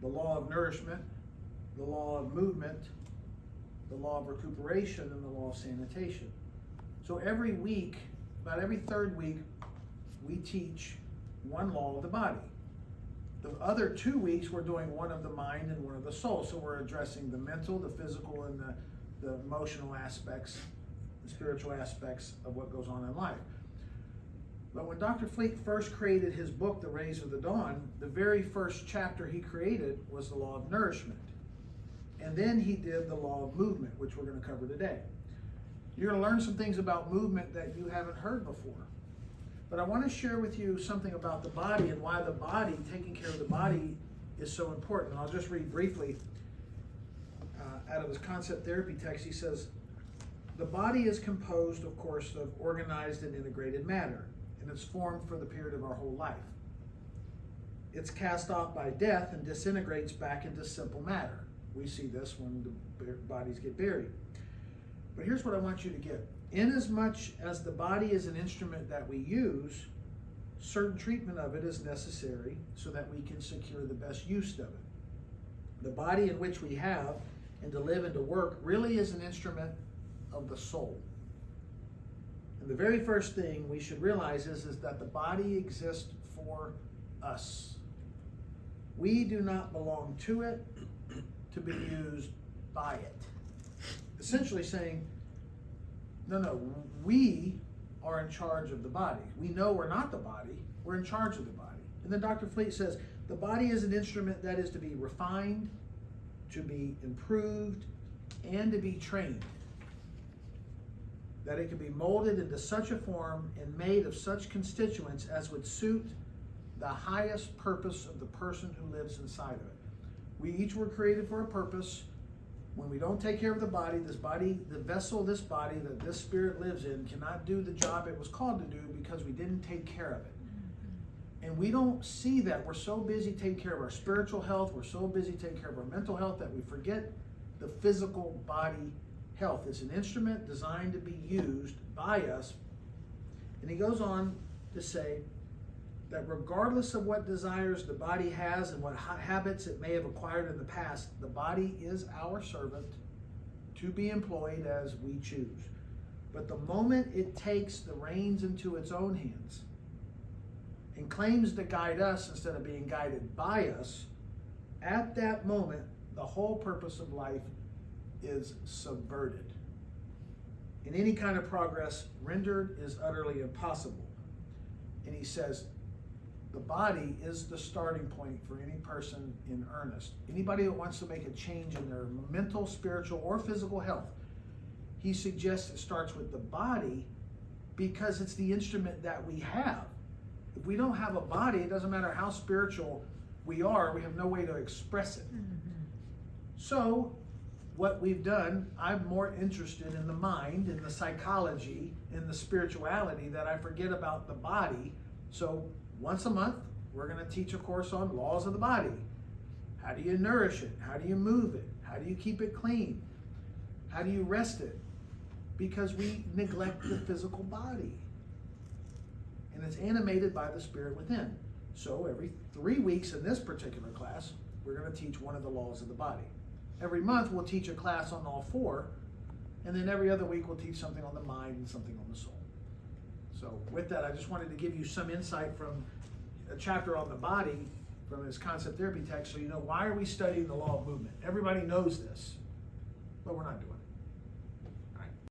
the law of nourishment, the law of movement, the law of recuperation, and the law of sanitation. So every week, about every third week, we teach one law of the body. The other 2 weeks, we're doing one of the mind and one of the soul. So we're addressing the mental, the physical, and the emotional aspects, the spiritual aspects of what goes on in life. But when Dr. Fleet first created his book, The Rays of the Dawn, the very first chapter he created was the law of nourishment. And then he did the law of movement, which we're going to cover today. You're going to learn some things about movement that you haven't heard before. But I want to share with you something about the body and why the body, taking care of the body, is so important. And I'll just read briefly out of his concept therapy text. He says, the body is composed, of course, of organized and integrated matter, and it's formed for the period of our whole life. It's cast off by death and disintegrates back into simple matter. We see this when the bodies get buried. But here's what I want you to get. Inasmuch as the body is an instrument that we use, certain treatment of it is necessary so that we can secure the best use of it. The body in which we have and to live and to work really is an instrument of the soul. And the very first thing we should realize is that the body exists for us. We do not belong to it to be used by it. Essentially saying, no, we are in charge of the body. We know we're not the body, we're in charge of the body. And then Dr. Fleet says, the body is an instrument that is to be refined, to be improved, and to be trained. That it can be molded into such a form and made of such constituents as would suit the highest purpose of the person who lives inside of it. We each were created for a purpose. When we don't take care of the body, the vessel, this body that this spirit lives in cannot do the job it was called to do because we didn't take care of it. And we don't see that. We're so busy taking care of our spiritual health, we're so busy taking care of our mental health that we forget the physical body health. It's an instrument designed to be used by us. And he goes on to say that regardless of what desires the body has and what habits it may have acquired in the past, the body is our servant to be employed as we choose. But the moment it takes the reins into its own hands and claims to guide us instead of being guided by us, at that moment, the whole purpose of life is subverted. And any kind of progress rendered is utterly impossible. And he says, the body is the starting point for any person in earnest. Anybody that wants to make a change in their mental, spiritual, or physical health, he suggests it starts with the body because it's the instrument that we have. If we don't have a body, it doesn't matter how spiritual we are, we have no way to express it. So, what we've done, I'm more interested in the mind, in the psychology, in the spirituality that I forget about the body. So, once a month, we're going to teach a course on laws of the body. How do you nourish it? How do you move it? How do you keep it clean? How do you rest it? Because we neglect the physical body. And it's animated by the spirit within. So every 3 weeks in this particular class, we're going to teach one of the laws of the body. Every month, we'll teach a class on all 4. And then every other week, we'll teach something on the mind and something on the soul. So with that, I just wanted to give you some insight from a chapter on the body from his concept therapy text so you know why are we studying the law of movement. Everybody knows this, but we're not doing it.